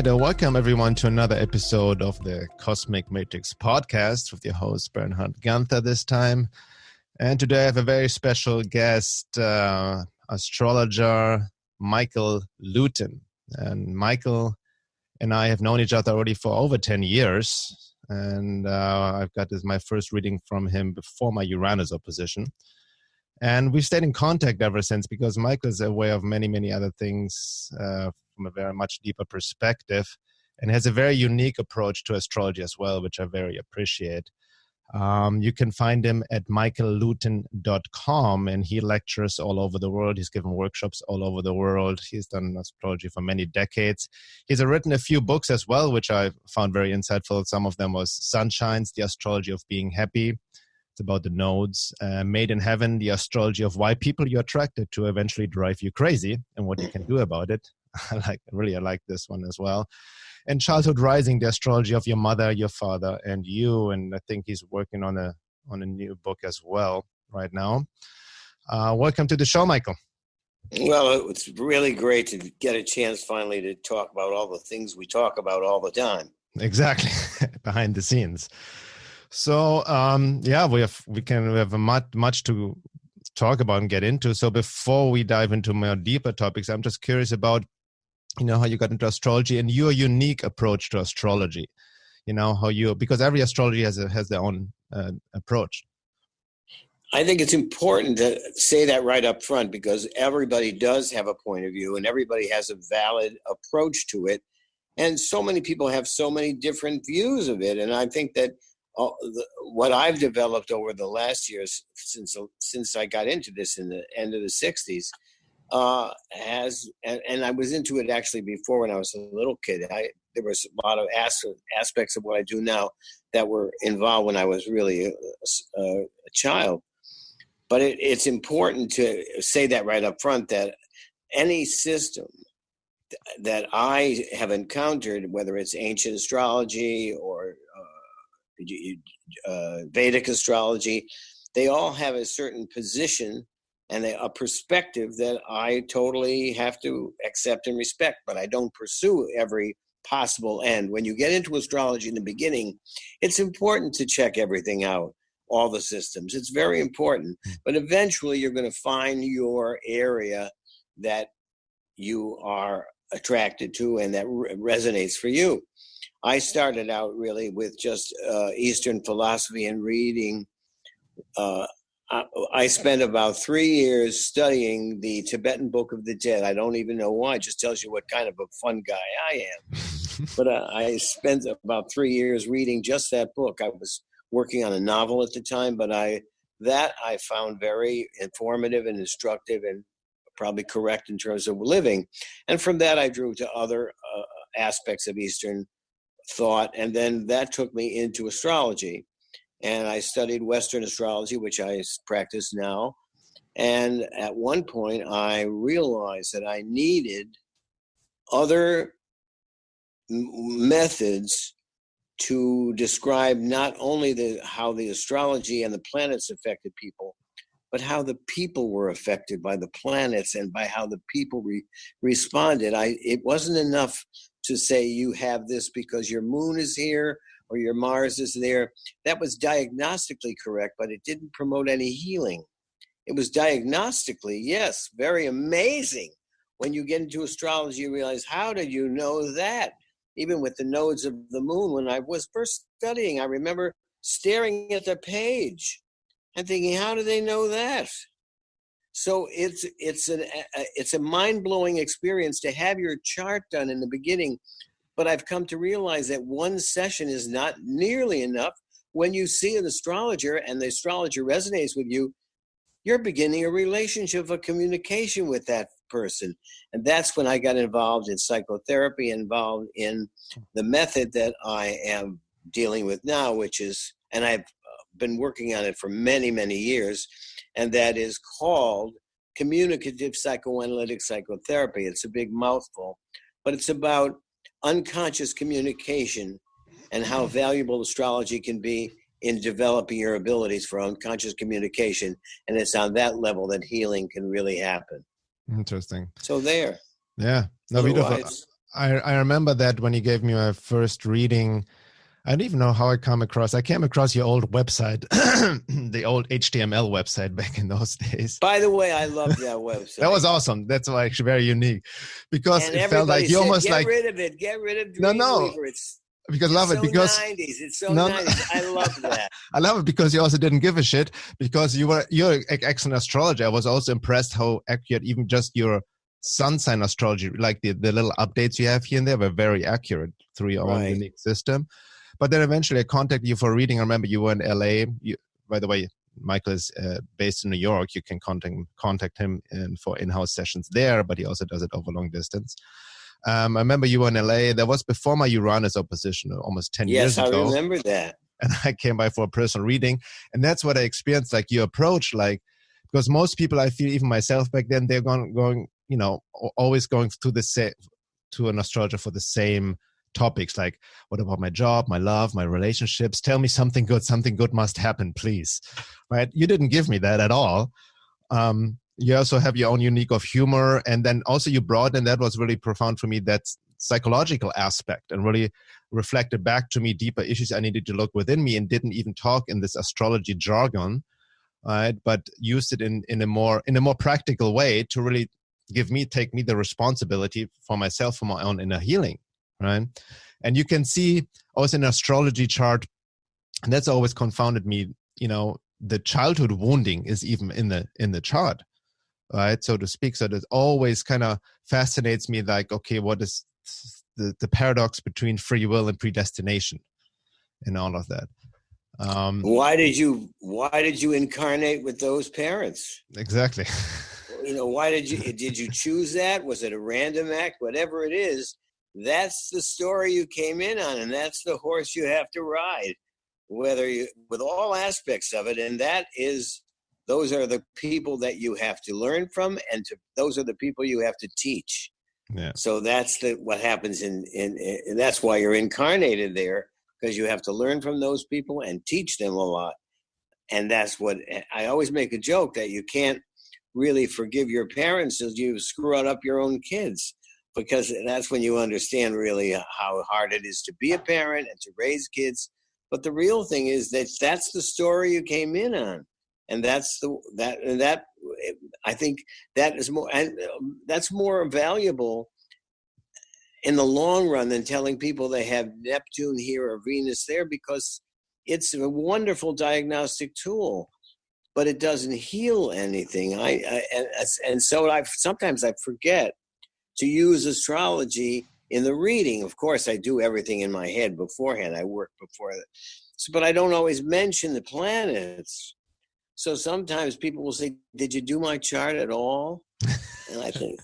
right, welcome everyone to another episode of the Cosmic Matrix podcast with your host Bernhard Guenther this time. And today I have a very special guest, astrologer Michael Lutin. And Michael and I have known each other already for over 10 years. And I've got my first reading from him before my Uranus opposition. And we've stayed in contact ever since because Michael is aware of many, many other things from a very much deeper perspective and has a very unique approach to astrology as well, which I very appreciate. You can find him at michaellutin.com, and he lectures all over the world. He's given workshops all over the world. He's done astrology for many decades. He's written a few books as well, which I found very insightful. Some of them was Sunshine's The Astrology of Being Happy. It's about the nodes. Made in Heaven, The Astrology of Why People You're Attracted to Eventually Drive You Crazy and What You Can Do About It. I like this one as well. And Childhood Rising, The Astrology of Your Mother, Your Father, and You. And I think he's working on a new book as well right now. Welcome to the show, Michael. Well, it's really great to get a chance finally to talk about all the things we talk about all the time. Exactly, behind the scenes. So, we have much to talk about and get into. So before we dive into more deeper topics, I'm just curious about, how you got into astrology and your unique approach to astrology. Because every astrology has their own approach. I think it's important to say that right up front because everybody does have a point of view and everybody has a valid approach to it. And so many people have so many different views of it. And I think that what I've developed over the last years since I got into this in the end of the 60s and I was into it actually before when I was a little kid. There was a lot of aspects of what I do now that were involved when I was really a child. But it's important to say that right up front that any system that I have encountered, whether it's ancient astrology or Vedic astrology, they all have a certain position and a perspective that I totally have to accept and respect, but I don't pursue every possible end. When you get into astrology in the beginning, it's important to check everything out, all the systems. It's very important, but eventually you're going to find your area that you are attracted to and that resonates for you. I started out really with just Eastern philosophy and reading. I spent about 3 years studying the Tibetan Book of the Dead. I don't even know why. It just tells you what kind of a fun guy I am. But I spent about 3 years reading just that book. I was working on a novel at the time, but I found very informative and instructive and probably correct in terms of living. And from that, I drew to other aspects of Eastern thought, and then that took me into astrology. And I studied Western astrology, which I practice now. And at one point, I realized that I needed other methods to describe not only how the astrology and the planets affected people, but how the people were affected by the planets and by how the people responded. It wasn't enough to say you have this because your moon is here or your Mars is there. That was diagnostically correct, but it didn't promote any healing. It was diagnostically, yes, very amazing. When you get into astrology, you realize, how did you know that? Even with the nodes of the moon, when I was first studying, I remember staring at the page and thinking, how do they know that? So it's a mind-blowing experience to have your chart done in the beginning. But I've come to realize that one session is not nearly enough. When you see an astrologer and the astrologer resonates with you, you're beginning a relationship, a communication with that person. And that's when I got involved in psychotherapy, involved in the method that I am dealing with now, which is, and I've been working on it for many, many years, and that is called communicative psychoanalytic psychotherapy. It's a big mouthful, but it's about unconscious communication and how valuable astrology can be in developing your abilities for unconscious communication. And it's on that level that healing can really happen. Interesting. So there. Yeah. No, beautiful. I remember that when you gave me my first reading, I don't even know how I came across your old website, the old HTML website back in those days. By the way, I love that website. That was awesome. That's why actually very unique, because And it felt like you said, almost get like rid of it, get rid of no, Dreamweaver. It's love it so because 90s. It's so no, 90s. I love that. I love it because you also didn't give a shit, because you're an excellent astrologer. I was also impressed how accurate even just your sun sign astrology, like the little updates you have here and there, were very accurate through your own unique system. But then eventually I contacted you for a reading. I remember you were in LA. By the way, Michael is based in New York. You can contact him for in-house sessions there, but he also does it over long distance. I remember you were in LA. That was before my Uranus opposition, almost 10 years ago. Yes, I remember that. And I came by for a personal reading. And that's what I experienced, like your approach, like, because most people, I feel, even myself back then, they're going, always going to an astrologer for the same topics, like, what about my job, my love, my relationships? Tell me something good must happen, please. Right? You didn't give me that at all. You also have your own unique of humor. And then also you brought, and that was really profound for me, that psychological aspect, and really reflected back to me deeper issues I needed to look within me, and didn't even talk in this astrology jargon, right? But used it in a more practical way to really take me the responsibility for myself, for my own inner healing. Right. And you can see also in an astrology chart, and that's always confounded me, the childhood wounding is even in the chart, right? So to speak. So that always kind of fascinates me, like, okay, what is the paradox between free will and predestination and all of that? Why did you incarnate with those parents? Exactly. Why did you choose that? Was it a random act? Whatever it is, that's the story you came in on, and that's the horse you have to ride, with all aspects of it. And those are the people that you have to learn from, and those are the people you have to teach. Yeah. So that's what happens and that's why you're incarnated there, because you have to learn from those people and teach them a lot. And that's what I always make a joke, that you can't really forgive your parents as you screw up your own kids, because that's when you understand really how hard it is to be a parent and to raise kids. But the real thing is that's the story you came in on, and that I think that is more, and that's more valuable in the long run than telling people they have Neptune here or Venus there, because it's a wonderful diagnostic tool, but it doesn't heal anything. So sometimes I forget to use astrology in the reading. Of course, I do everything in my head beforehand. I work before that. But I don't always mention the planets. So sometimes people will say, did you do my chart at all? And I think,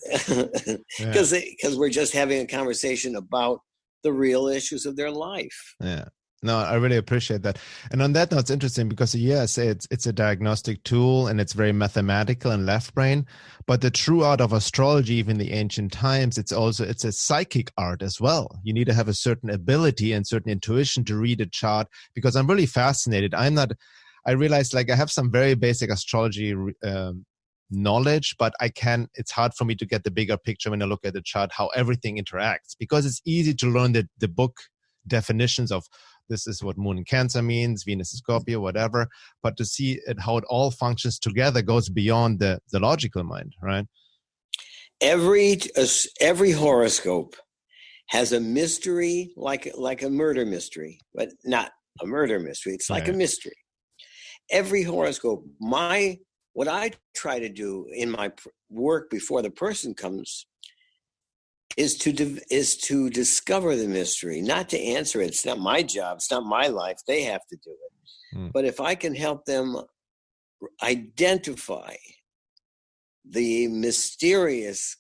because we're just having a conversation about the real issues of their life. Yeah. No, I really appreciate that. And on that note, it's interesting because, yes, it's a diagnostic tool and it's very mathematical and left brain. But the true art of astrology, even in the ancient times, it's a psychic art as well. You need to have a certain ability and certain intuition to read a chart, because I'm really fascinated. I realize, like, I have some very basic astrology knowledge, but it's hard for me to get the bigger picture when I look at the chart, how everything interacts, because it's easy to learn the book definitions of this is what Moon in Cancer means, Venus in Scorpio, whatever. But to see how it all functions together goes beyond the logical mind, right? Every horoscope has a mystery, like a murder mystery, but not a murder mystery. It's like a mystery. Every horoscope. What I try to do in my work before the person comes is to discover the mystery, not to answer it. It's not my job. It's not my life. They have to do it. But if I can help them identify the mysterious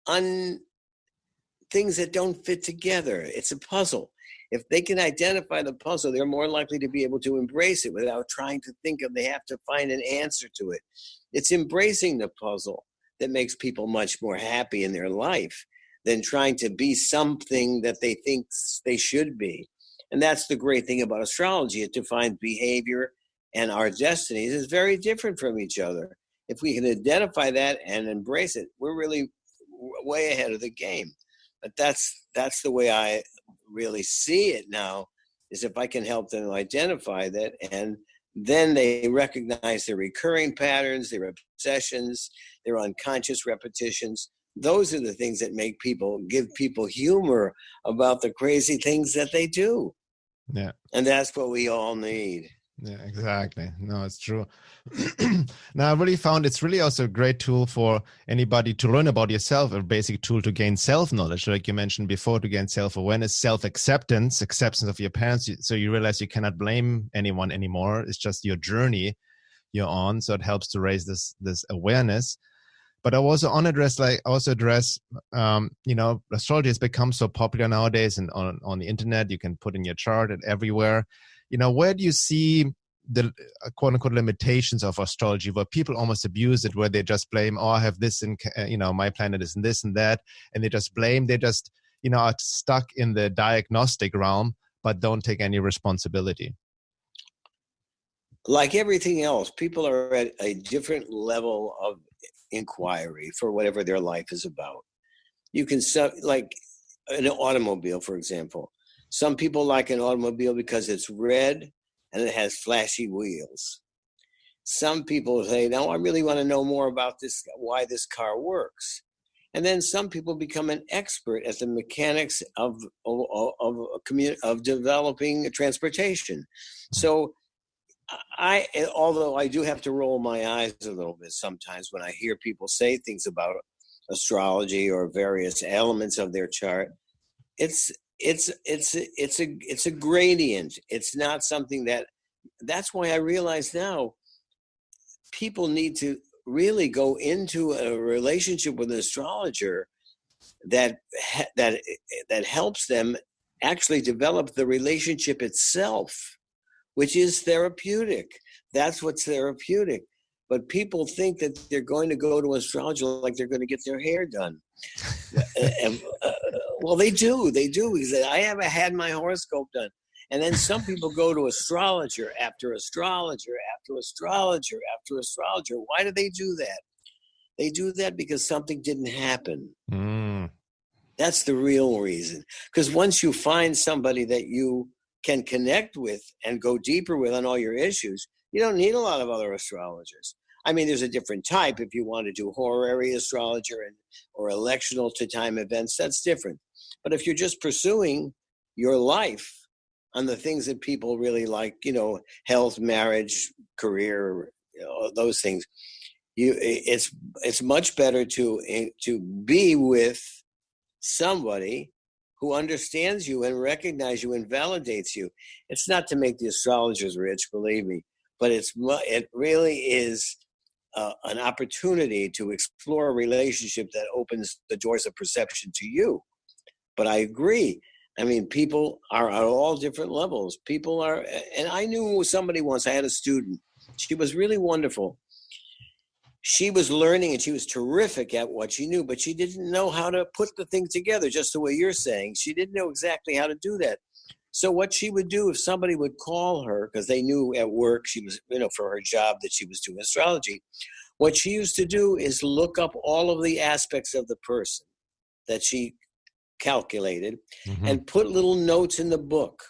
things that don't fit together, it's a puzzle. If they can identify the puzzle, they're more likely to be able to embrace it without trying to think they have to find an answer to it. It's embracing the puzzle that makes people much more happy in their life than trying to be something that they think they should be. And that's the great thing about astrology. It defines behavior, and our destinies is very different from each other. If we can identify that and embrace it, way ahead of the game. But that's the way I really see it now, is if I can help them identify that, and then they recognize their recurring patterns, their obsessions, their unconscious repetitions. Those are the things that give people humor about the crazy things that they do. Yeah. And that's what we all need. Yeah, exactly. No, it's true. Now, I really found it's really also a great tool for anybody to learn about yourself, a basic tool to gain self-knowledge, like you mentioned before, to gain self-awareness, self-acceptance, acceptance of your parents. So you realize you cannot blame anyone anymore. It's just your journey you're on. So it helps to raise this awareness. But I also address, astrology has become so popular nowadays, and on the internet, you can put in your chart and everywhere. Where do you see the quote unquote limitations of astrology, where people almost abuse it, where they just blame, oh, I have this, and my planet is in this and that, and they just blame, they just, are stuck in the diagnostic realm, but don't take any responsibility. Like everything else, people are at a different level of inquiry for whatever their life is about. You can, like an automobile, for example. Some people like an automobile because it's red and it has flashy wheels. Some people say, no, I really want to know more about this, why this car works. And then some people become an expert at the mechanics of developing transportation. So although I do have to roll my eyes a little bit sometimes when I hear people say things about astrology or various elements of their chart, it's a gradient. It's not something that's why I realize now people need to really go into a relationship with an astrologer that helps them actually develop the relationship itself, which is therapeutic. That's what's therapeutic. But people think that they're going to go to an astrologer like they're going to get their hair done. Well, they do, because I haven't had my horoscope done. And then some people go to astrologer after astrologer after astrologer after astrologer. Why do they do that? They do that because something didn't happen. That's the real reason. Because once you find somebody that you can connect with and go deeper with on all your issues, you don't need a lot of other astrologers. I mean, there's a different type. If you want to do horary astrologer or electional to time events, that's different. But if you're just pursuing your life on the things that people really like, health, marriage, career, those things, it's much better to be with somebody who understands you and recognizes you and validates you. It's not to make the astrologers rich, believe me, but it really is an opportunity to explore a relationship that opens the doors of perception to you. But I agree. I mean, people are at all different levels. People are, and I knew somebody once, I had a student. She was really wonderful. She was learning and she was terrific at what she knew, but she didn't know how to put the thing together, just the way you're saying. She didn't know exactly how to do that. So what she would do, if somebody would call her, because they knew at work she was, for her job that she was doing astrology, what she used to do is look up all of the aspects of the person that she calculated and put little notes in the book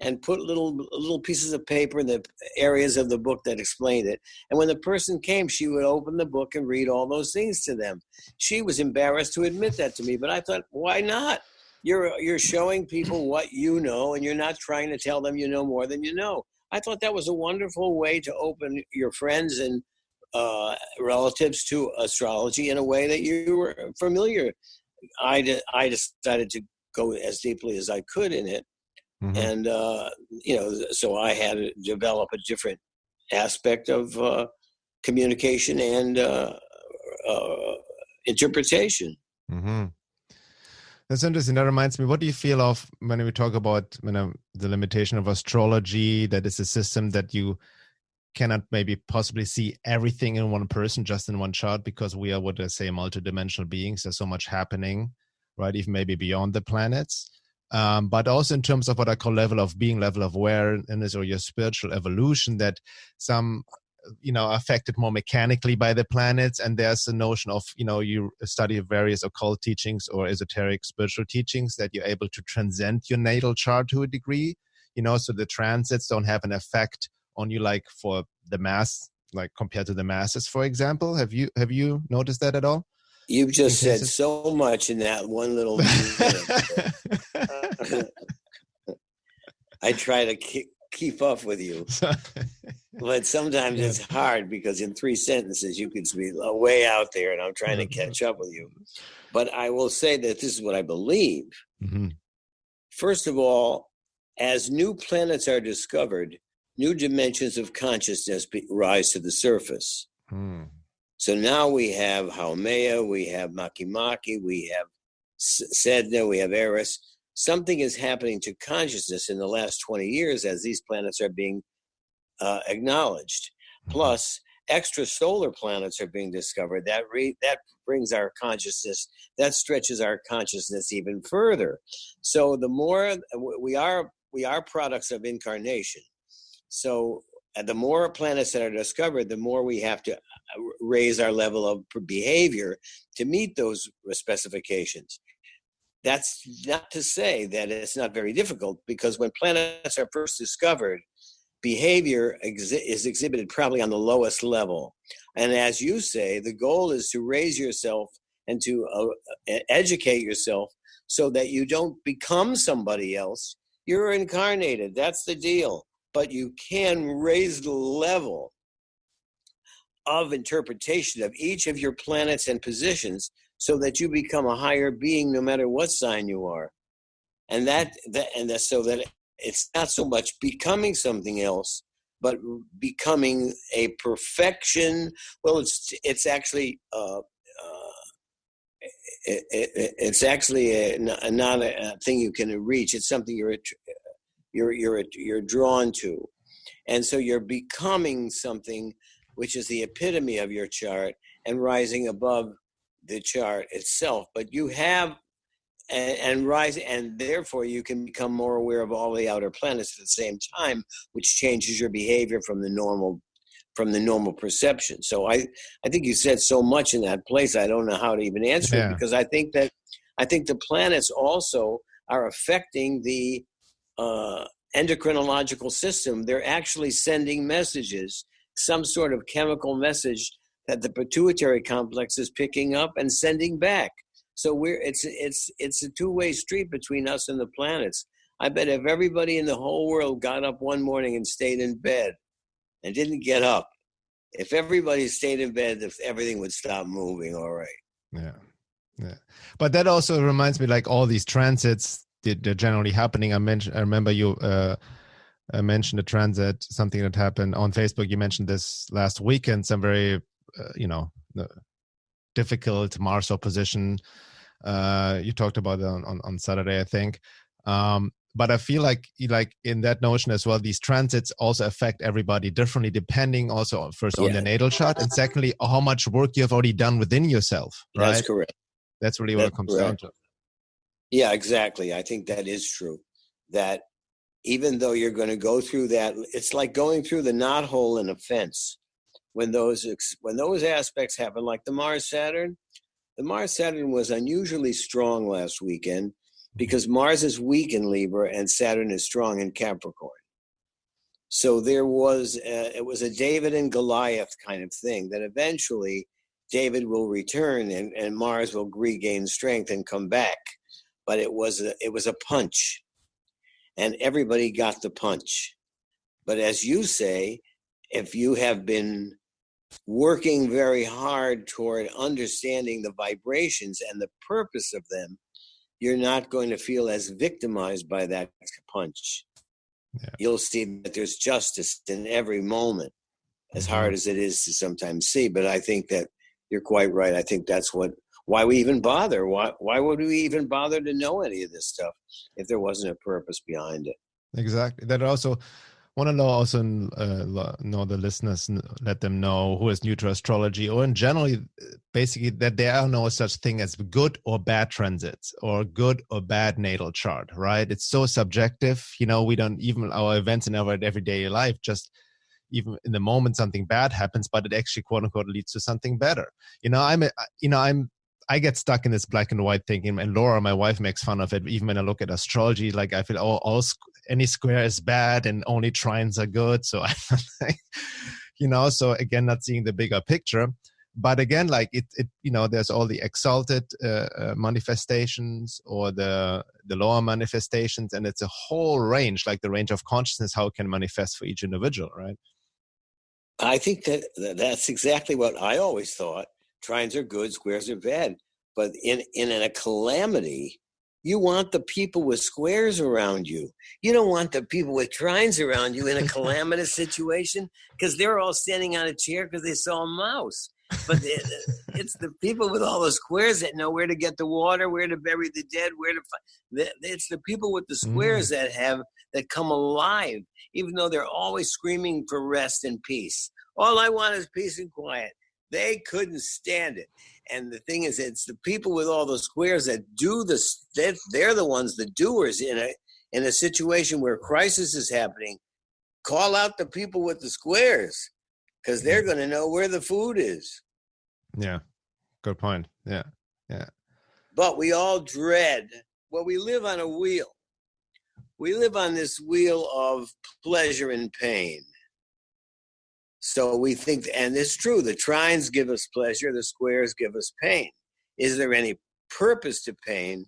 and put little pieces of paper in the areas of the book that explained it. And when the person came, she would open the book and read all those things to them. She was embarrassed to admit that to me, but I thought, why not? You're showing people what you know, and you're not trying to tell them you know more than you know. I thought that was a wonderful way to open your friends and relatives to astrology in a way that you were familiar. I decided to go as deeply as I could in it. And, so I had to develop a different aspect of communication and interpretation. That's interesting. That reminds me, what do you feel of when we talk about the limitation of astrology, that is a system that you cannot maybe possibly see everything in one person, just in one chart, because we are, what I say, multidimensional beings. There's so much happening, right? Even maybe beyond the planets. But also in terms of what I call level of being, level of awareness, or your spiritual evolution, that some affected more mechanically by the planets. And there's a notion of, you study various occult teachings or esoteric spiritual teachings that you're able to transcend your natal chart to a degree, so the transits don't have an effect on you, like for the mass, like compared to the masses, for example. Have you noticed that at all? You've just said so much in that one little minute. I try to keep up with you, but sometimes it's hard because in 3 sentences you could be way out there, and I'm trying to catch up with you. But I will say that this is what I believe. Mm-hmm. First of all, as new planets are discovered, new dimensions of consciousness rise to the surface. So now we have Haumea, we have Makemake, we have Sedna, we have Eris. Something is happening to consciousness in the last 20 years as these planets are being acknowledged. Plus, extrasolar planets are being discovered. That brings our consciousness, that stretches our consciousness even further. So the more we are products of incarnation. So the more planets that are discovered, the more we have to raise our level of behavior to meet those specifications. That's not to say that it's not very difficult, because when planets are first discovered, behavior is exhibited probably on the lowest level. And as you say, the goal is to raise yourself and to educate yourself so that you don't become somebody else. You're incarnated. That's the deal. But you can raise the level of interpretation of each of your planets and positions so that you become a higher being no matter what sign you are. And that's so that it's not so much becoming something else, but becoming a perfection. Well, it's actually it's actually not a thing you can reach. It's something you're drawn to, and so you're becoming something which is the epitome of your chart and rising above the chart itself. But you have and rise, and therefore you can become more aware of all the outer planets at the same time, which changes your behavior from the normal perception. So I think you said so much in that place. I don't know how to even answer it, because I think the planets also are affecting the endocrinological system. They're actually sending messages, some sort of chemical message that the pituitary complex is picking up and sending back. So it's a two-way street between us and the planets. I bet if everybody in the whole world got up one morning and stayed in bed and didn't get up, if everybody stayed in bed, if everything would stop moving. All right. Yeah. But that also reminds me, like all these transits, they're generally happening. I remember you mentioned a transit, something that happened on Facebook. You mentioned this last weekend, some very, difficult Mars opposition. You talked about it on Saturday, I think. But I feel like in that notion as well, these transits also affect everybody differently, depending also first on the natal chart, and secondly, how much work you have already done within yourself. Right? That's correct. That's really what it comes down to. Yeah, exactly. I think that is true. That even though you're going to go through that, it's like going through the knothole in a fence. When those aspects happen, like the Mars-Saturn was unusually strong last weekend because Mars is weak in Libra and Saturn is strong in Capricorn. So it was a David and Goliath kind of thing, that eventually David will return and Mars will regain strength and come back. But it was a punch, and everybody got the punch. But as you say, if you have been working very hard toward understanding the vibrations and the purpose of them, you're not going to feel as victimized by that punch. Yeah. You'll see that there's justice in every moment, as hard as it is to sometimes see. But I think that you're quite right. I think that's why we even bother. Why would we even bother to know any of this stuff if there wasn't a purpose behind it? Exactly. That also want to know the listeners, let them know who is new to astrology, or in general, basically that there are no such thing as good or bad transits or good or bad natal chart, right? It's so subjective. We don't even our events in our everyday life just even in the moment something bad happens, but it actually quote unquote leads to something better. I get stuck in this black and white thinking, and Laura, my wife, makes fun of it. Even when I look at astrology, like I feel, any square is bad and only trines are good. So I so again, not seeing the bigger picture. But again, like it there's all the exalted manifestations or the lower manifestations, and it's a whole range, like the range of consciousness, how it can manifest for each individual, right? I think that's exactly what I always thought. Trines are good, squares are bad. But in a calamity, you want the people with squares around you. You don't want the people with trines around you in a calamitous situation, because they're all standing on a chair because they saw a mouse. But it's the people with all the squares that know where to get the water, where to bury the dead, it's the people with the squares that come alive, even though they're always screaming for rest and peace. All I want is peace and quiet. They couldn't stand it. And the thing is, it's the people with all the squares that do this. They're the ones, the doers in a situation where crisis is happening. Call out the people with the squares, because they're going to know where the food is. Yeah, good point. Yeah. But we all dread. Well, we live on a wheel. We live on this wheel of pleasure and pain. So we think, and it's true, the trines give us pleasure, the squares give us pain. Is there any purpose to pain?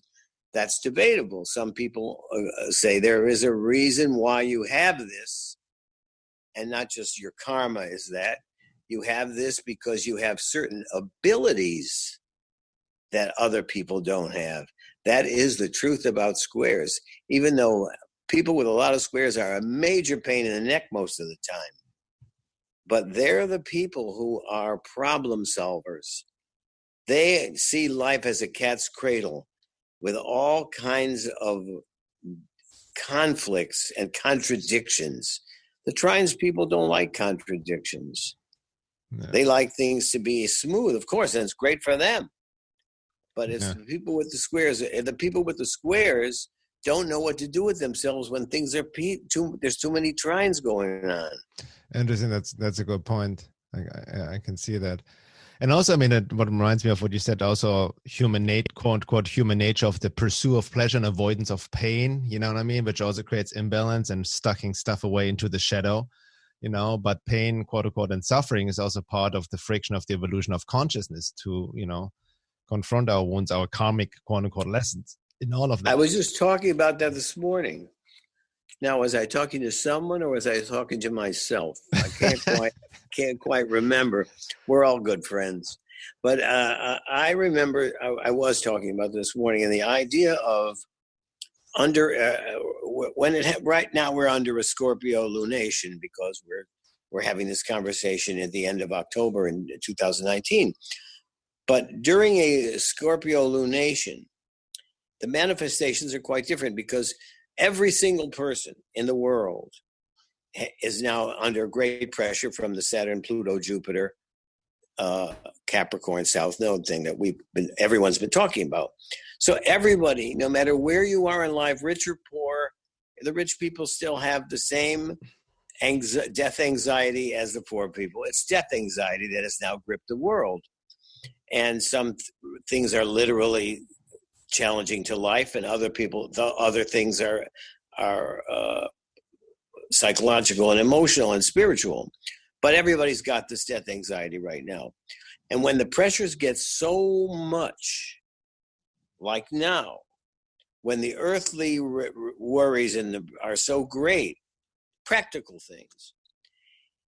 That's debatable. Some people say there is a reason why you have this, and not just your karma is that. You have this because you have certain abilities that other people don't have. That is the truth about squares, even though people with a lot of squares are a major pain in the neck most of the time. But they're the people who are problem solvers. They see life as a cat's cradle with all kinds of conflicts and contradictions. The trines people don't like contradictions. No. They like things to be smooth, of course, and it's great for them. But it's the people with the squares. The people with the squares don't know what to do with themselves when things are there's too many trines going on. Interesting. That's a good point. I can see that. And also, I mean, what reminds me of what you said, also quote unquote, human nature of the pursuit of pleasure and avoidance of pain, you know what I mean? Which also creates imbalance and stucking stuff away into the shadow, but pain, quote unquote, and suffering is also part of the friction of the evolution of consciousness to, confront our wounds, our karmic, quote unquote, lessons in all of that. I was just talking about that this morning. Now, was I talking to someone or was I talking to myself? I can't quite remember. We're all good friends. But I remember I was talking about this morning, and the idea of right now we're under a Scorpio lunation because we're having this conversation at the end of October in 2019. But during a Scorpio lunation, the manifestations are quite different because every single person in the world is now under great pressure from the Saturn-Pluto Jupiter Capricorn South Node thing that everyone's been talking about. So everybody, no matter where you are in life, rich or poor, the rich people still have the same death anxiety as the poor people. It's death anxiety that has now gripped the world. And some things are literally challenging to life, and other things are psychological and emotional and spiritual. But everybody's got this death anxiety right now. And when the pressures get so much, like now, when the earthly worries are so great, practical things,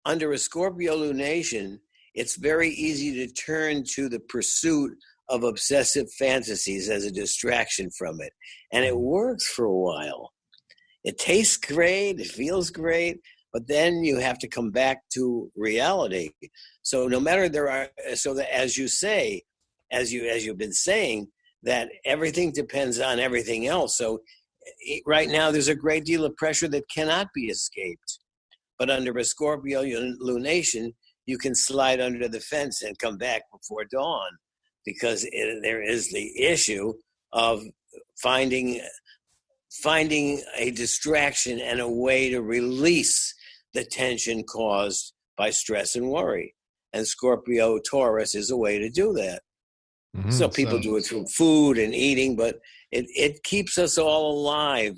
under a Scorpio lunation, it's very easy to turn to the pursuit of obsessive fantasies as a distraction from it. And it works for a while. It tastes great, it feels great, but then you have to come back to reality. So no matter so that as you say, as you've been saying, that everything depends on everything else. So right now there's a great deal of pressure that cannot be escaped. But under a Scorpio lunation, you can slide under the fence and come back before dawn, because there is the issue of finding a distraction and a way to release the tension caused by stress and worry. And Scorpio Taurus is a way to do that. So people do it through food and eating, but it keeps us all alive.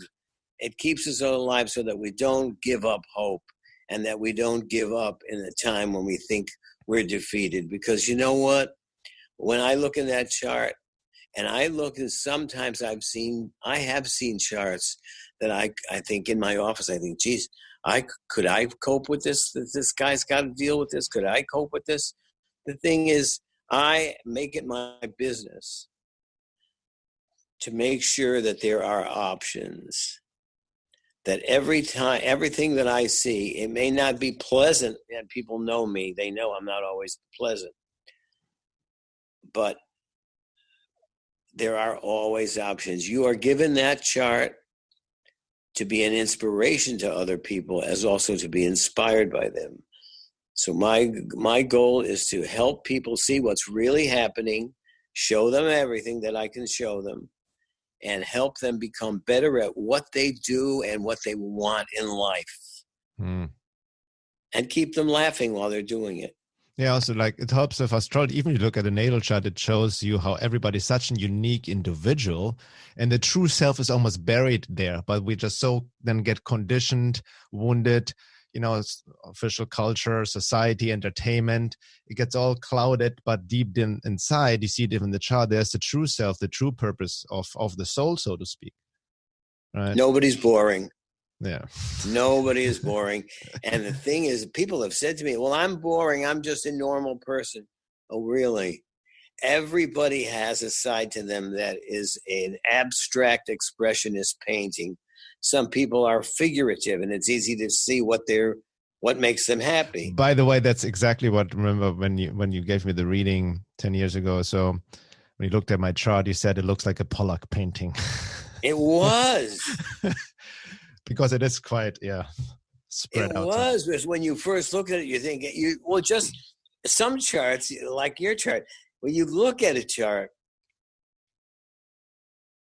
It keeps us all alive so that we don't give up hope, and that we don't give up in a time when we think we're defeated. Because you know what? When I look in that chart, and I look, and sometimes I have seen charts that I think in my office, I think, geez, could I cope with this? This guy's got to deal with this. Could I cope with this? The thing is, I make it my business to make sure that there are options. That everything that I see, it may not be pleasant, and people know me. They know I'm not always pleasant. But there are always options. You are given that chart to be an inspiration to other people, as also to be inspired by them. So my goal is to help people see what's really happening, show them everything that I can show them, and help them become better at what they do and what they want in life. And keep them laughing while they're doing it. Yeah, also like it helps with astrology. Even if you look at the natal chart, it shows you how everybody's such a unique individual, and the true self is almost buried there. But we just so then get conditioned, wounded, official culture, society, entertainment. It gets all clouded, but deep inside, you see it in the chart. There's the true self, the true purpose of the soul, so to speak. Right? Nobody's boring. Yeah. Nobody is boring. And the thing is, people have said to me, well, I'm boring. I'm just a normal person. Oh, really? Everybody has a side to them that is an abstract expressionist painting. Some people are figurative, and it's easy to see what makes them happy. By the way, that's exactly what, remember when you gave me the reading 10 years ago. So when you looked at my chart, you said it looks like a Pollock painting. It was. Because it is quite, spread out. It was, because when you first look at it, you think, just some charts, like your chart, when you look at a chart,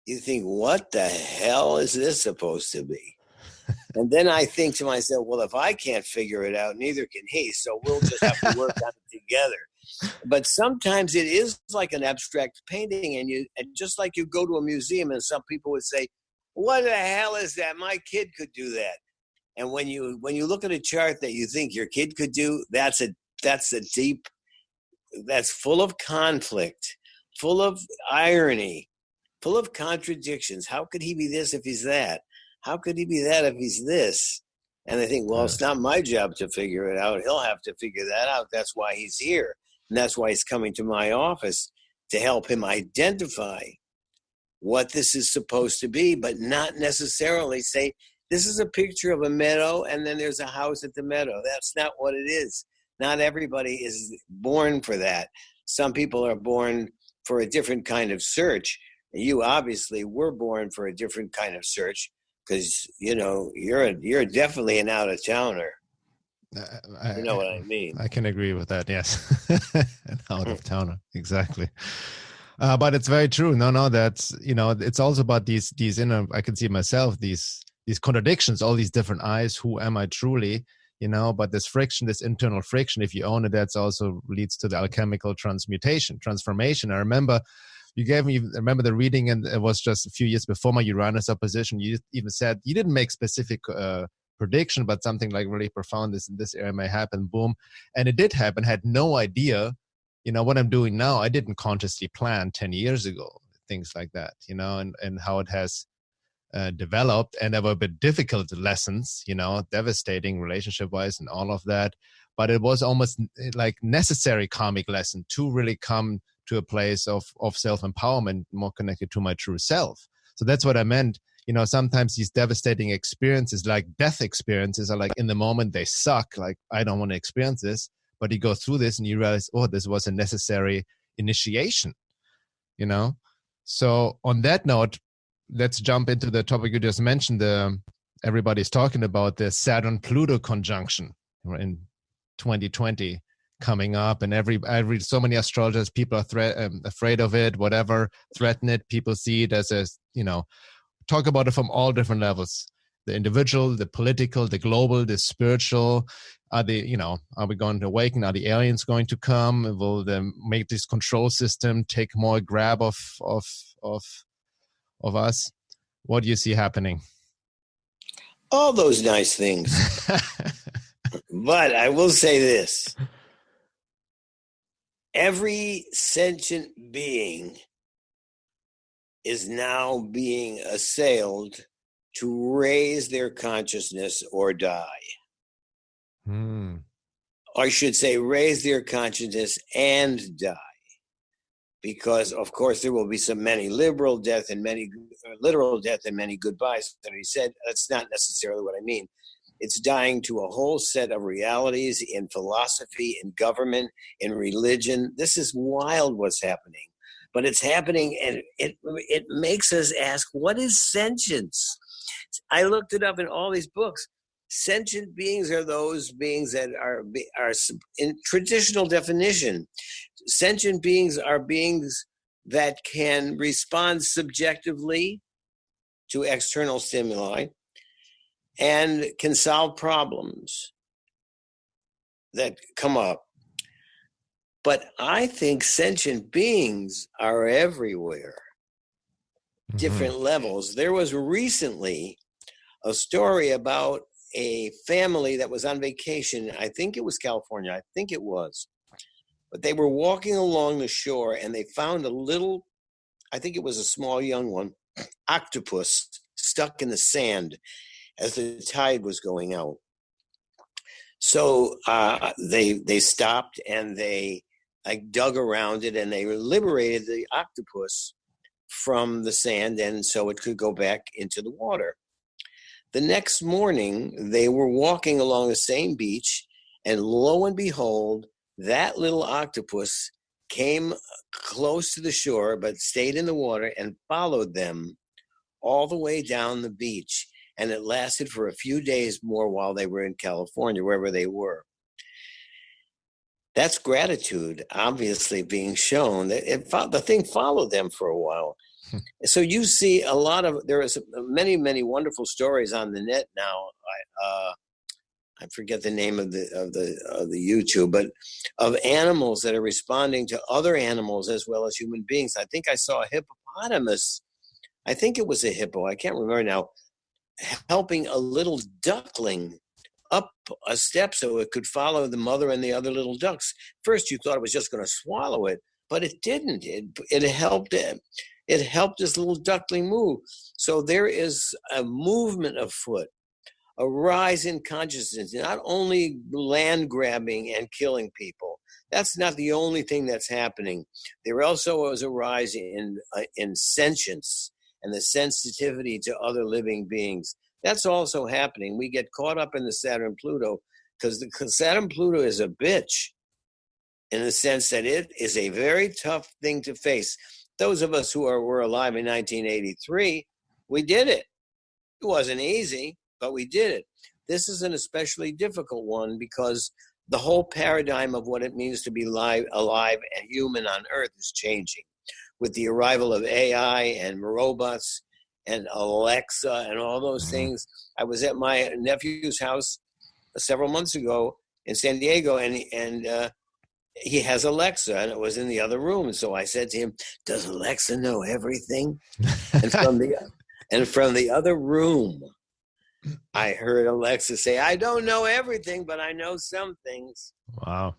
you think, what the hell is this supposed to be? And then I think to myself, well, if I can't figure it out, neither can he. So we'll just have to work on it together. But sometimes it is like an abstract painting, and just like you go to a museum and some people would say, what the hell is that? My kid could do that. And when you look at a chart that you think your kid could do, that's full of conflict, full of irony, full of contradictions. How could he be this if he's that? How could he be that if he's this? And I think, well, it's not my job to figure it out. He'll have to figure that out. That's why he's here. And that's why he's coming to my office, to help him identify what this is supposed to be, but not necessarily say, this is a picture of a meadow and then there's a house at the meadow. That's not what it is. Not everybody is born for that. Some people are born for a different kind of search. You obviously were born for a different kind of search, because you're definitely an out-of-towner. You know what I mean? I can agree with that. Yes, an out-of-towner, exactly. But it's very true. No, that's it's also about these inner. I can see myself these contradictions, all these different eyes. Who am I truly? But this friction, this internal friction, if you own it, that's also leads to the alchemical transformation. I remember you gave me, remember the reading, and it was just a few years before my Uranus opposition. You even said you didn't make specific prediction, but something like really profound. This area may happen. Boom, and it did happen. Had no idea. What I'm doing now, I didn't consciously plan 10 years ago. Things like that. And how it has developed, and there were a bit difficult lessons, devastating relationship-wise and all of that. But it was almost like necessary karmic lesson to really come to a place of self-empowerment, more connected to my true self. So that's what I meant. Sometimes these devastating experiences, like death experiences, are like in the moment they suck. Like, I don't want to experience this. But you go through this and you realize, oh, this was a necessary initiation, So on that note, let's jump into the topic you just mentioned. Everybody's talking about the Saturn-Pluto conjunction in 2020 coming up, and I read so many astrologers, people are afraid of it, whatever, threaten it. People see it as talk about it from all different levels. the individual, the political, the global, the spiritual? Are we going to awaken? Are the aliens going to come? Will they make this control system take more grab of us? What do you see happening? All those nice things. But I will say this. Every sentient being is now being assailed to raise their consciousness or die. Or I should say raise their consciousness and die. Because, of course, there will be many literal death and many goodbyes. And he said, that's not necessarily what I mean. It's dying to a whole set of realities in philosophy, in government, in religion. This is wild what's happening. But it's happening, and it makes us ask, what is sentience? I looked it up in all these books. Sentient beings are those beings that are in traditional definition. Sentient beings are beings that can respond subjectively to external stimuli and can solve problems that come up. But I think sentient beings are everywhere, different levels. There was recently a story about a family that was on vacation. I think it was California. I think it was. But they were walking along the shore and they found a little, I think it was a small young one, octopus stuck in the sand as the tide was going out. So they stopped and they dug around it and they liberated the octopus from the sand, and so it could go back into the water. The next morning, they were walking along the same beach, and lo and behold, that little octopus came close to the shore, but stayed in the water and followed them all the way down the beach. And it lasted for a few days more while they were in California, wherever they were. That's gratitude, obviously, being shown. The thing followed them for a while. So you see there is many, many wonderful stories on the net now. I forget the name of the YouTube, but of animals that are responding to other animals as well as human beings. I think I saw a hippopotamus. I think it was a hippo. I can't remember now. Helping a little duckling up a step so it could follow the mother and the other little ducks. First, you thought it was just going to swallow it, but it didn't. It helped it. It helped this little duckling move. So there is a movement afoot, a rise in consciousness, not only land grabbing and killing people. That's not the only thing that's happening. There also was a rise in sentience and the sensitivity to other living beings. That's also happening. We get caught up in the Saturn-Pluto because the Saturn-Pluto is a bitch in the sense that it is a very tough thing to face. Those of us who were alive in 1983, we did it. It wasn't easy, but we did it. This is an especially difficult one because the whole paradigm of what it means to be alive and human on Earth is changing. With the arrival of AI and robots and Alexa and all those things. I was at my nephew's house several months ago in San Diego, and he has Alexa, and it was in the other room. So I said to him, "Does Alexa know everything?" And from the other room, I heard Alexa say, "I don't know everything, but I know some things." Wow.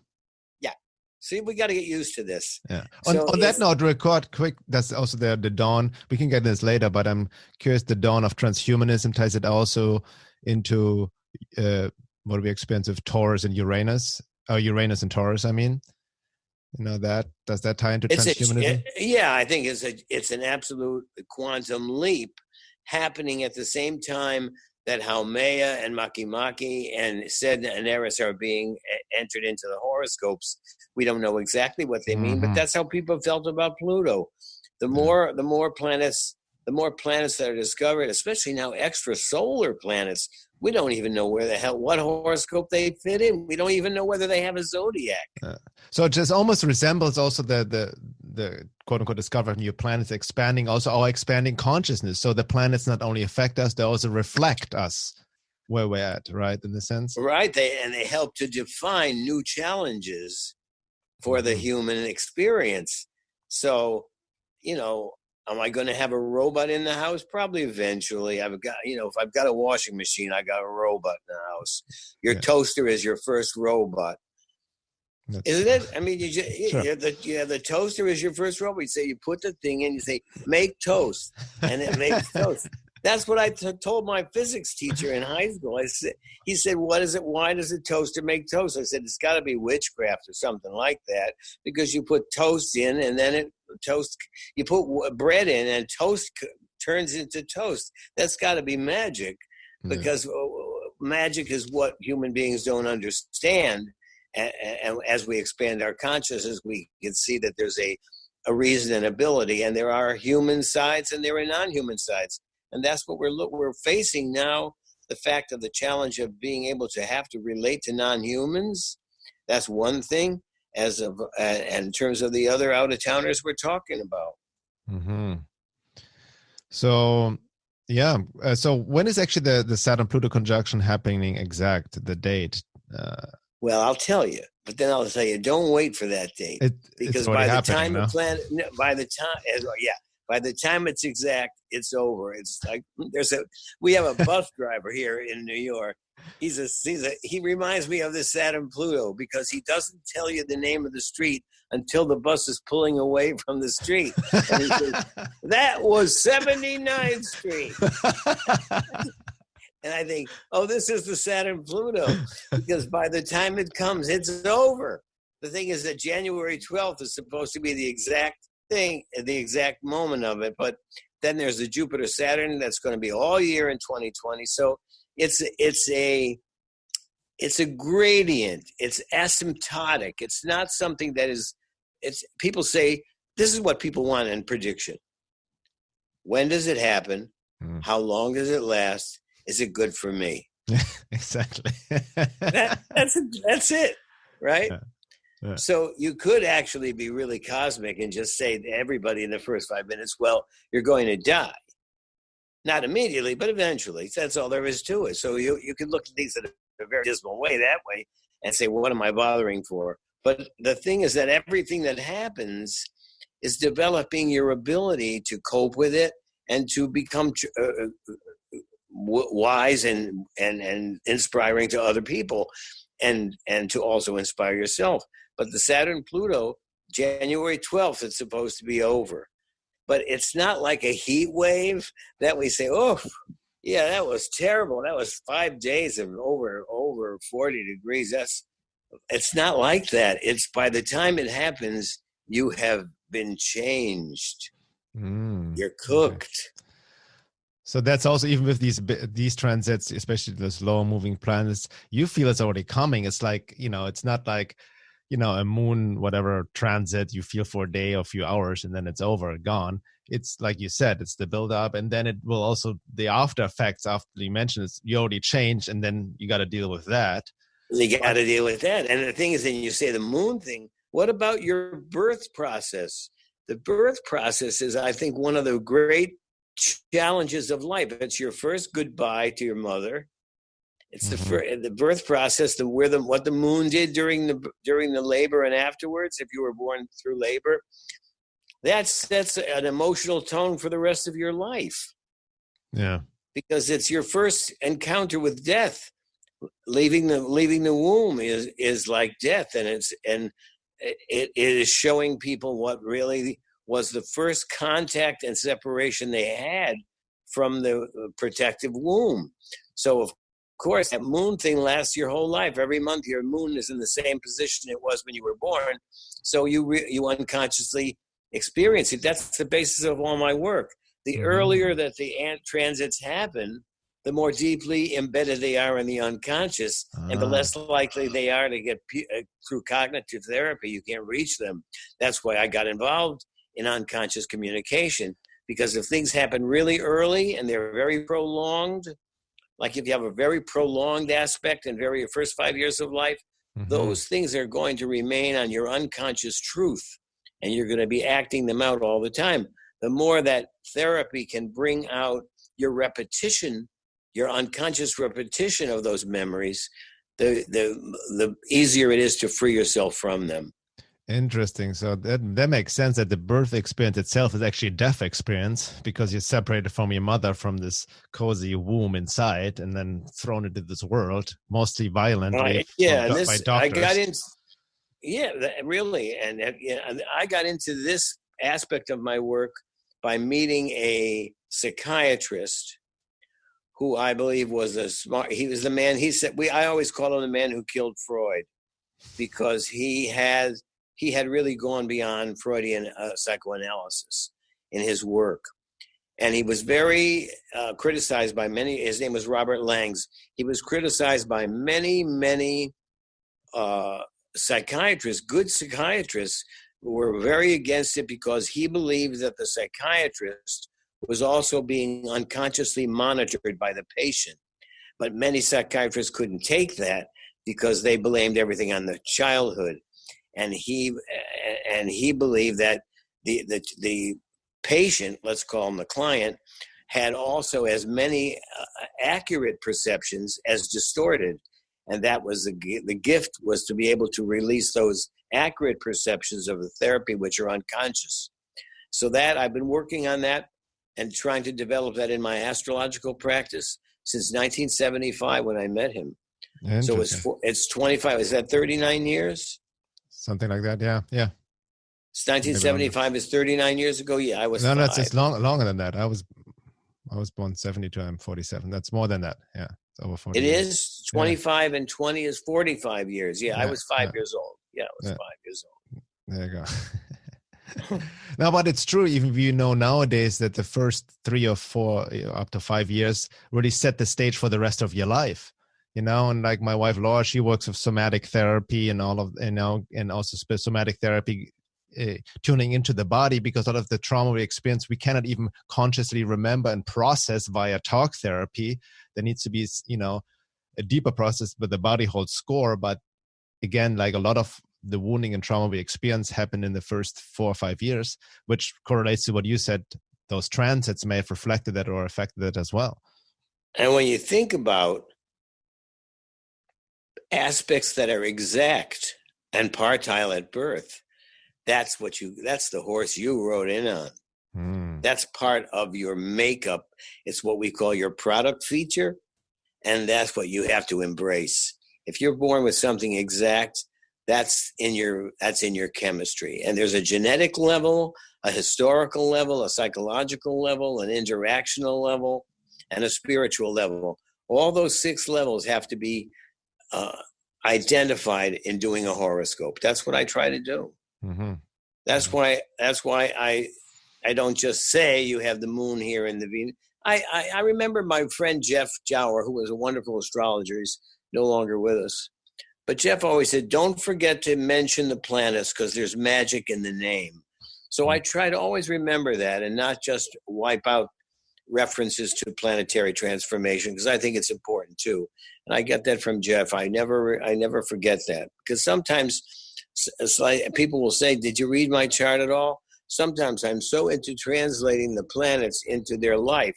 See, we got to get used to this. Yeah. So on that note, record quick. That's also the dawn. We can get this later, but I'm curious. The dawn of transhumanism ties it also into what we experience with Taurus and Uranus. Uranus and Taurus. I mean, does that tie into transhumanism? I think it's an absolute quantum leap happening at the same time that Haumea and Makemake and Sedna and Eris are being entered into the horoscopes. We don't know exactly what they mean, but that's how people felt about Pluto. The more planets that are discovered, especially now extrasolar planets, we don't even know what horoscope they fit in. We don't even know whether they have a zodiac. So it just almost resembles also the the quote unquote discovery of new planets expanding also our expanding consciousness. So the planets not only affect us, they also reflect us where we're at, right? In the sense, right? They help to define new challenges for the human experience. So, am I going to have a robot in the house? Probably eventually. I've got, if I've got a washing machine, I got a robot in the house. Your toaster is your first robot. Isn't it? I mean, the toaster is your first robot. You say, you put the thing in, you say, make toast, and it makes toast. That's what I told my physics teacher in high school. He said, what is it? Why does a toaster make toast? I said, it's got to be witchcraft or something like that, because you put toast in and then you put bread in and toast turns into toast. That's got to be magic, because magic is what human beings don't understand. And as we expand our consciousness, we can see that there's a reason and ability, and there are human sides and there are non-human sides. And that's what we're facing now, the fact of the challenge of being able to have to relate to non-humans. That's one thing, and in terms of the other out-of-towners we're talking about. Mm-hmm. So, yeah. So when is actually the Saturn-Pluto conjunction happening exact, the date? Well, I'll tell you, but then I'll tell you, don't wait for that date. Because by the time by the time it's exact, it's over. It's like we have a bus driver here in New York. He reminds me of the Saturn-Pluto, because he doesn't tell you the name of the street until the bus is pulling away from the street. And he says, that was 79th Street. And I think, this is the Saturn-Pluto, because by the time it comes, it's over. The thing is that January 12th is supposed to be the exact thing, the exact moment of it. But then there's the Jupiter-Saturn that's going to be all year in 2020. So it's a gradient. It's asymptotic. It's not something that is. People say this is what people want in prediction. When does it happen? How long does it last? Is it good for me? Exactly. That's it, right? Yeah. So you could actually be really cosmic and just say to everybody in the first 5 minutes, well, you're going to die. Not immediately, but eventually. That's all there is to it. So you can look at things in a very dismal way that way and say, well, what am I bothering for? But the thing is that everything that happens is developing your ability to cope with it and to become wise and inspiring to other people, and to also inspire yourself. But the Saturn-Pluto, January 12th, it's supposed to be over. But it's not like a heat wave that we say, oh, yeah, that was terrible. That was 5 days of over 40 degrees. It's not like that. It's by the time it happens, you have been changed. You're cooked. Okay. So that's also, even with these transits, especially the slow moving planets, you feel it's already coming. It's like, it's not like, a moon, whatever transit you feel for a day or a few hours and then it's over, gone. It's like you said, it's the build up, and then it will also, the after effects after you mentioned it's you already changed, and then you got to deal with that. You got to deal with that. And the thing is, then you say the moon thing, what about your birth process? The birth process is, I think, one of the great challenges of life. It's your first goodbye to your mother. It's the birth process, what the moon did during the labor and afterwards. If you were born through labor, that's an emotional tone for the rest of your life. Yeah, because it's your first encounter with death. Leaving the womb is like death, and it is showing people what really was the first contact and separation they had from the protective womb. So, of course, that moon thing lasts your whole life. Every month, your moon is in the same position it was when you were born. So you unconsciously experience it. That's the basis of all my work. The earlier that the transits happen, the more deeply embedded they are in the unconscious, and the less likely they are to get through cognitive therapy. You can't reach them. That's why I got involved in unconscious communication, because if things happen really early and they're very prolonged, like if you have a very prolonged aspect in very first 5 years of life, those things are going to remain on your unconscious truth. and you're going to be acting them out all the time. The more that therapy can bring out your repetition, your unconscious repetition of those memories, the easier it is to free yourself from them. Interesting. So that makes sense that the birth experience itself is actually a death experience, because you're separated from your mother from this cozy womb inside and then thrown into this world, mostly violently by doctors. I got into, really. And I got into this aspect of my work by meeting a psychiatrist who I believe was he was the man, I always call him the man who killed Freud, because he had really gone beyond Freudian psychoanalysis in his work. And he was very criticized by many. His name was Robert Langs. He was criticized by many psychiatrists, good psychiatrists, who were very against it, because he believed that the psychiatrist was also being unconsciously monitored by the patient. But many psychiatrists couldn't take that because they blamed everything on the childhood. And he believed that the patient, let's call him the client, had also as many accurate perceptions as distorted, and that was the gift, was to be able to release those accurate perceptions of the therapy, which are unconscious. So that I've been working on that and trying to develop that in my astrological practice since 1975 when I met him. So it's 25. Is that 39 years? Something like that, yeah. It's 1975 is 39 years ago. Yeah, I was five. No, it's longer than that. I was born 72. I'm 47. That's more than that. Yeah, it's over 40. It is 25 and 20 is 45 years. Yeah, I was 5 years old. Yeah, I was 5 years old. There you go. No, but it's true. Even if you know nowadays that the first 3 or 4, up to 5 years really set the stage for the rest of your life. And like my wife Laura, she works with somatic therapy and all of, and also somatic therapy, tuning into the body, because all of the trauma we experience, we cannot even consciously remember and process via talk therapy. There needs to be, a deeper process, but the body holds score. But again, like a lot of the wounding and trauma we experience happened in the first 4 or 5 years, which correlates to what you said. Those transits may have reflected that or affected it as well. And when you think about aspects that are exact and partile at birth, that's the horse you rode in on. That's part of your makeup. It's what we call your product feature, and that's what you have to embrace. If you're born with something exact, that's in your chemistry. And there's a genetic level, a historical level, a psychological level, an interactional level, and a spiritual level. All those 6 levels have to be identified in doing a horoscope. That's what I try to do. Mm-hmm. That's why I don't just say you have the moon here and the Venus. I remember my friend Jeff Jower, who was a wonderful astrologer. He's no longer with us. But Jeff always said, don't forget to mention the planets, because there's magic in the name. So I try to always remember that and not just wipe out references to planetary transformation, because I think it's important too. And I get that from Jeff. I never forget that, because sometimes it's like people will say, did you read my chart at all? Sometimes I'm so into translating the planets into their life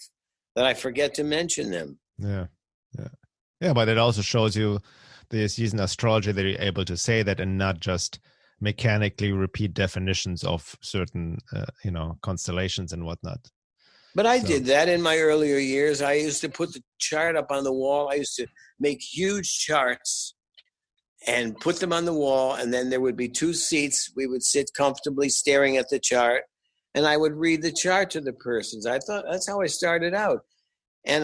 that I forget to mention them. Yeah, but it also shows you this using astrology that you're able to say that and not just mechanically repeat definitions of certain constellations and whatnot. But I did that in my earlier years. I used to put the chart up on the wall. I used to make huge charts and put them on the wall, and then there would be 2 seats. We would sit comfortably staring at the chart, and I would read the chart to the persons. I thought that's how I started out. And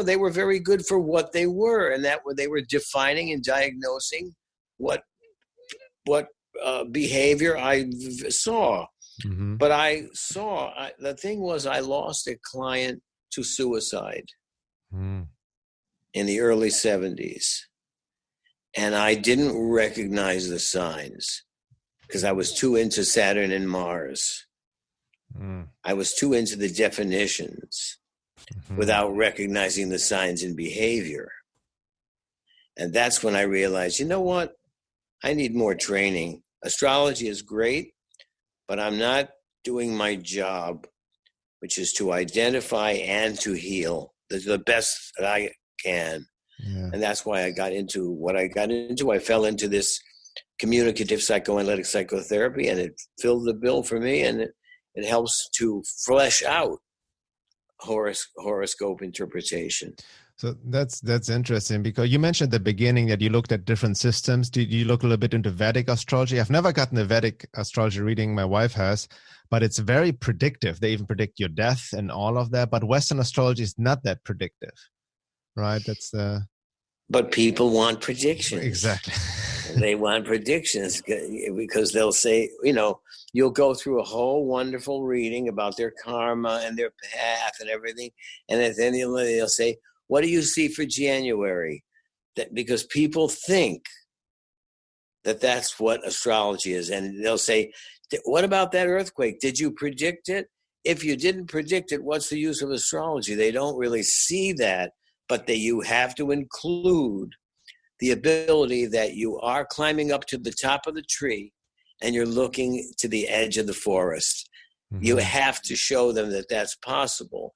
they were very good for what they were, and they were defining and diagnosing what behavior I saw. Mm-hmm. But the thing was, I lost a client to suicide in the early 70s. And I didn't recognize the signs because I was too into Saturn and Mars. I was too into the definitions without recognizing the signs and behavior. And that's when I realized, you know what? I need more training. Astrology is great, but I'm not doing my job, which is to identify and to heal the best that I can. Yeah. And that's why I got into what I got into. I fell into this communicative psychoanalytic psychotherapy, and it filled the bill for me, and it helps to flesh out horoscope interpretation. So that's interesting, because you mentioned at the beginning that you looked at different systems. Did you look a little bit into Vedic astrology? I've never gotten a Vedic astrology reading. My wife has, but it's very predictive. They even predict your death and all of that. But Western astrology is not that predictive, right? That's the... But people want predictions. Exactly. They want predictions because they'll say, you'll go through a whole wonderful reading about their karma and their path and everything. And then they'll say, what do you see for January? Because people think that that's what astrology is. And they'll say, what about that earthquake? Did you predict it? If you didn't predict it, what's the use of astrology? They don't really see that, but you have to include the ability that you are climbing up to the top of the tree and you're looking to the edge of the forest. Mm-hmm. You have to show them that that's possible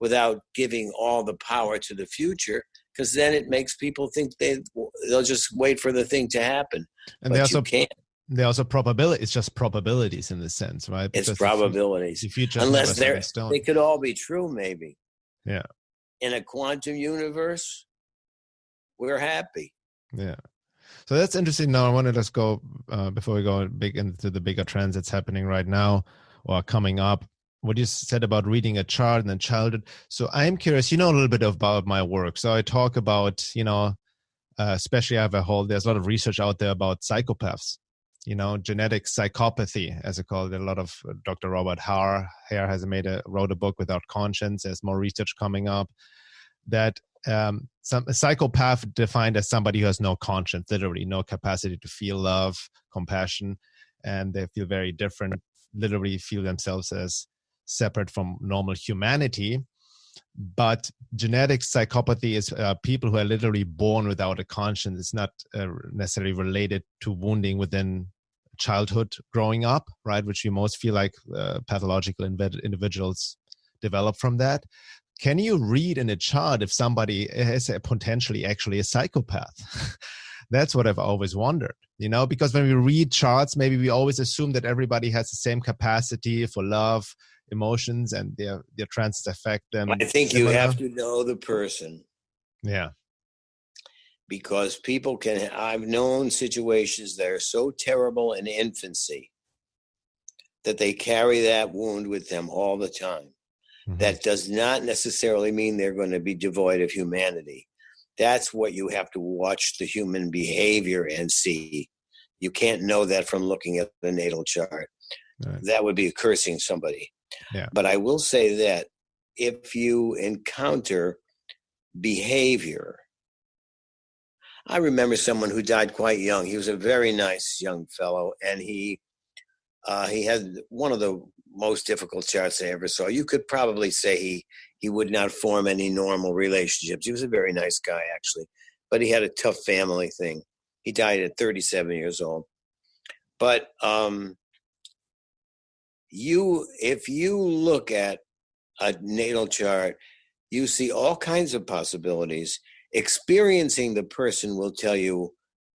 without giving all the power to the future, because then it makes people think they'll just wait for the thing to happen. And but you can't. They're also probability. It's just probabilities in the sense, right? Because it's probabilities. The future, unless they could all be true, maybe. Yeah. In a quantum universe, we're happy. Yeah. So that's interesting. Now I want to just go, before we go big into the bigger trends that's happening right now or coming up, what you said about reading a chart and then childhood. So I'm curious, a little bit about my work. So I talk about, especially there's a lot of research out there about psychopaths, genetic psychopathy, as I call it. A lot of Dr. Robert Hare has wrote a book, Without Conscience. There's more research coming up that a psychopath defined as somebody who has no conscience, literally no capacity to feel love, compassion, and they feel very different, literally feel themselves as separate from normal humanity. But genetic psychopathy is people who are literally born without a conscience. It's not necessarily related to wounding within childhood growing up, right? Which we most feel like pathological individuals develop from that. Can you read in a chart if somebody is potentially actually a psychopath? That's what I've always wondered, because when we read charts, maybe we always assume that everybody has the same capacity for love, emotions, and their transits affect them. I think you have to know the person. Yeah. Because I've known situations that are so terrible in infancy that they carry that wound with them all the time. Mm-hmm. That does not necessarily mean they're going to be devoid of humanity. That's what you have to watch the human behavior and see. You can't know that from looking at the natal chart. Right. That would be cursing somebody. Yeah. But I will say that if you encounter behavior, I remember someone who died quite young. He was a very nice young fellow, and he had one of the most difficult charts I ever saw. You could probably say he would not form any normal relationships. He was a very nice guy, actually, but he had a tough family thing. He died at 37 years old. But if you look at a natal chart, you see all kinds of possibilities. Experiencing the person will tell you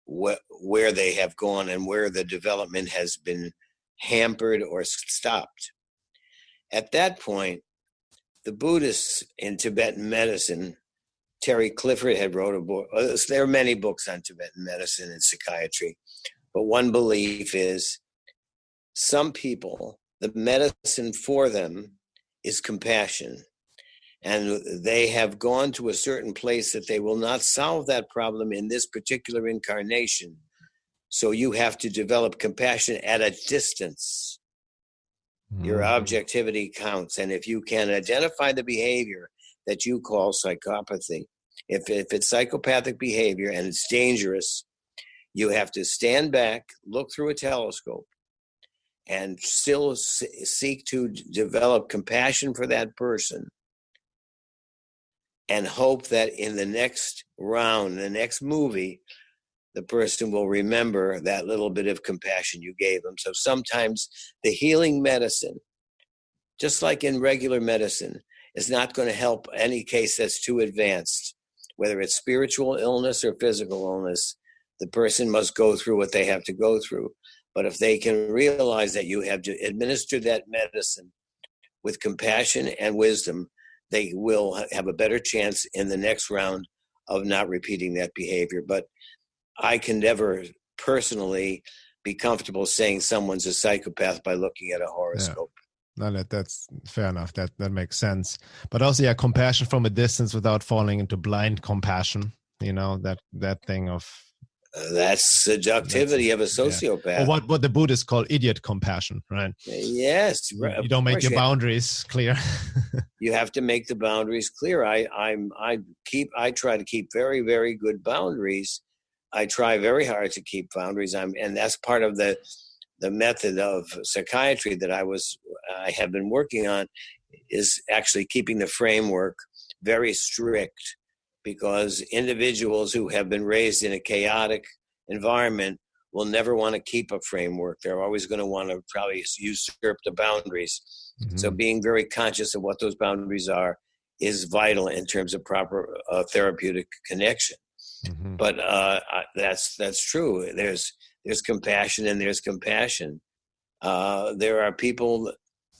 where they have gone and where the development has been hampered or stopped. At that point, the Buddhists in Tibetan medicine, Terry Clifford had wrote a book. There are many books on Tibetan medicine and psychiatry, but one belief is some people, the medicine for them is compassion. And they have gone to a certain place that they will not solve that problem in this particular incarnation. So you have to develop compassion at a distance. Mm-hmm. Your objectivity counts. And if you can identify the behavior that you call psychopathy, if it's psychopathic behavior and it's dangerous, you have to stand back, look through a telescope, and still seek to develop compassion for that person. And hope that in the next round, the next movie, the person will remember that little bit of compassion you gave them. So sometimes the healing medicine, just like in regular medicine, is not going to help any case that's too advanced. Whether it's spiritual illness or physical illness, the person must go through what they have to go through. But if they can realize that you have to administer that medicine with compassion and wisdom, they will have a better chance in the next round of not repeating that behavior. But I can never personally be comfortable saying someone's a psychopath by looking at a horoscope. Yeah. No, that's fair enough. That makes sense. But also, yeah, compassion from a distance without falling into blind compassion. You know, that thing of that's seductivity of a sociopath. Yeah. Or what the Buddhists call idiot compassion, right? Yes, right. You don't make your boundaries clear. You have to make the boundaries clear. I try to keep very, very good boundaries. I try very hard to keep boundaries. And that's part of the method of psychiatry that I have been working on, is actually keeping the framework very strict, because individuals who have been raised in a chaotic environment will never want to keep a framework. They're always going to want to probably usurp the boundaries. Mm-hmm. So being very conscious of what those boundaries are is vital in terms of proper therapeutic connection. Mm-hmm. But that's true. There's compassion and there's compassion. There are people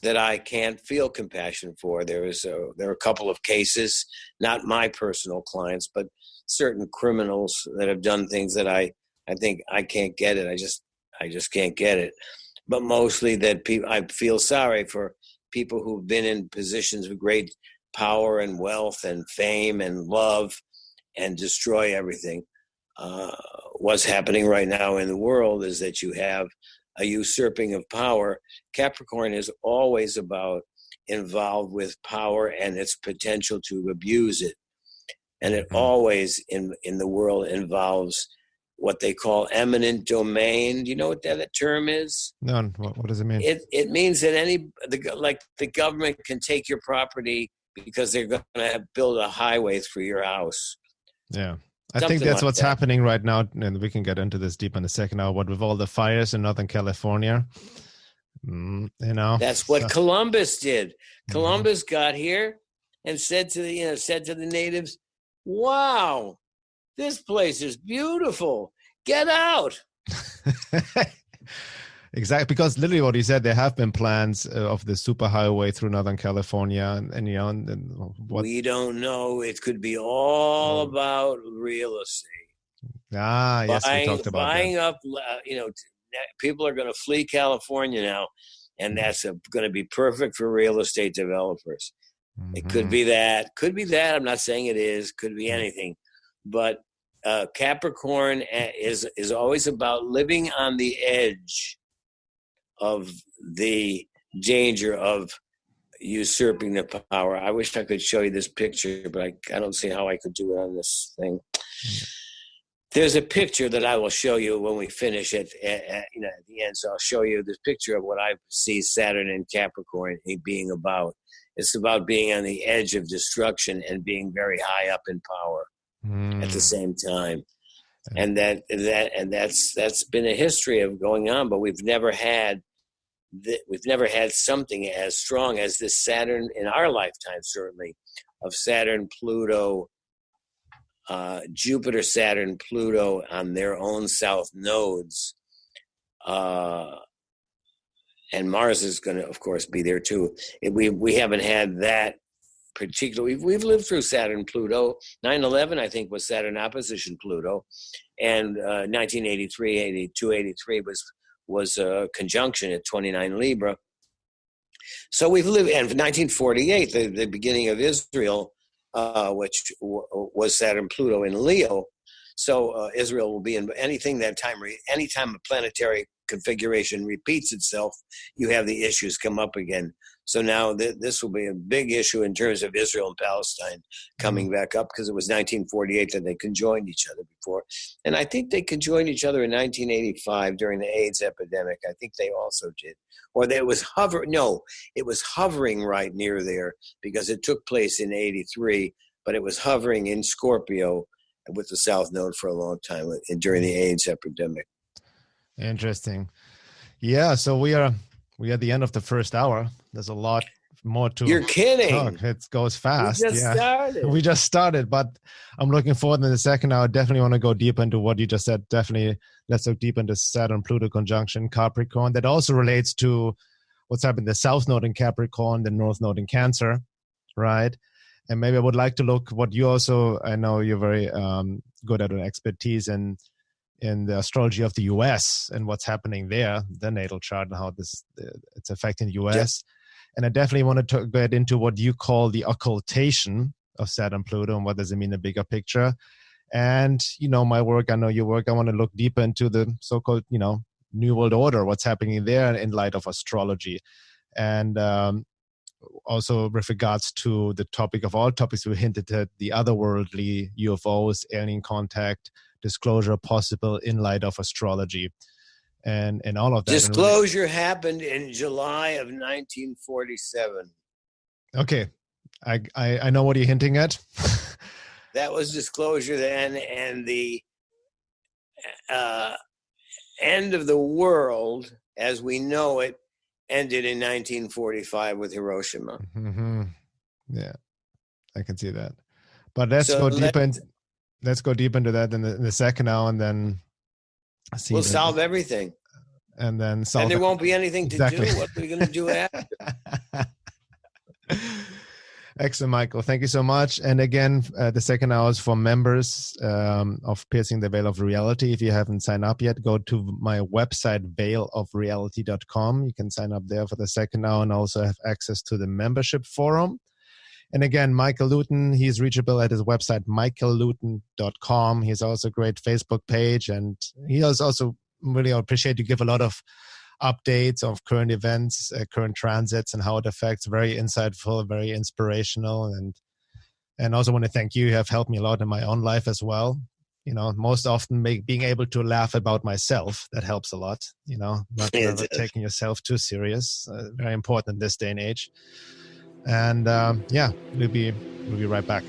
that I can't feel compassion for. There are a couple of cases, not my personal clients, but certain criminals that have done things that I think I can't get it. I just can't get it. But mostly that I feel sorry for people who've been in positions of great power and wealth and fame and love and destroy everything. What's happening right now in the world is that you have a usurping of power. Capricorn is always involved with power and its potential to abuse it. And it always in the world involves what they call eminent domain. Do you know what that term is? No, what does it mean? It means that the government can take your property because they're going to build a highway through your house. Yeah. I think that's what's happening right now, and we can get into this deep in the second hour. But with all the fires in Northern California, that's what Columbus did. Columbus got here and said to the natives, "Wow, this place is beautiful. Get out." Exactly, because literally what he said, there have been plans of the superhighway through Northern California, we don't know. It could be all about real estate. Yes, we talked about buying up. People are going to flee California now, and that's going to be perfect for real estate developers. Mm-hmm. It could be that. Could be that. I'm not saying it is. Could be anything, but Capricorn is always about living on the edge of the danger of usurping the power. I wish I could show you this picture, but I don't see how I could do it on this thing. There's a picture that I will show you when we finish at the end. So I'll show you this picture of what I see Saturn and Capricorn being about. It's about being on the edge of destruction and being very high up in power at the same time. And that's been a history of going on, but we've never had something as strong as this Saturn in our lifetime, certainly, of Saturn, Pluto, Jupiter, Saturn, Pluto on their own south nodes. And Mars is going to, of course, be there too. We haven't had that particular. We've lived through Saturn, Pluto. 9/11, I think, was Saturn opposition Pluto. And 1983, 82, 83 was a conjunction at 29 Libra. So we've lived, and 1948, the beginning of Israel, which was Saturn, Pluto in Leo. So Israel will be in anytime a planetary configuration repeats itself, you have the issues come up again. So now this will be a big issue in terms of Israel and Palestine coming back up, because it was 1948 that they conjoined each other before. And I think they conjoined each other in 1985 during the AIDS epidemic. I think they also did. Or it was hovering right near there, because it took place in 83, but it was hovering in Scorpio with the South Node for a long time during the AIDS epidemic. Interesting. Yeah, so we are at the end of the first hour. There's a lot more to You're kidding. talk. It goes fast. We just started. We just started, but I'm looking forward in the second hour. Definitely want to go deep into what you just said. Definitely let's look deep into Saturn-Pluto conjunction, Capricorn. That also relates to what's happening, the South Node in Capricorn, the North Node in Cancer, right? And maybe I would like to look what you also, I know you're very good at an expertise in the astrology of the US and what's happening there, the natal chart and how it's affecting the US. Yes. And I definitely want to get into what you call the occultation of Saturn-Pluto and what does it mean in the bigger picture. And, my work, I know your work, I want to look deeper into the so-called, New World Order, what's happening there in light of astrology. And also with regards to the topic of all topics, we hinted at the otherworldly, UFOs, alien contact, disclosure possible in light of astrology. And all of that. Disclosure happened in July of 1947. Okay. I know what you're hinting at. That was disclosure then, and the end of the world as we know it ended in 1945 with Hiroshima. Mm-hmm. Yeah, I can see that. But let's go deep into that in the second hour, and then we'll solve everything. And then and there won't be anything to do. What are we going to do after? Excellent, Michael. Thank you so much. And again, the second hour is for members of Piercing the Veil of Reality. If you haven't signed up yet, go to my website, veilofreality.com. You can sign up there for the second hour and also have access to the membership forum. And again, Michael Lutin, he's reachable at his website, michaellutin.com. He's also a great Facebook page. And he has also really appreciate you give a lot of updates of current events, current transits, and how it affects. Very insightful, very inspirational, and also want to thank you. You have helped me a lot in my own life as well. Most often being able to laugh about myself, that helps a lot. Not taking yourself too serious. Very important in this day and age. And we'll be right back.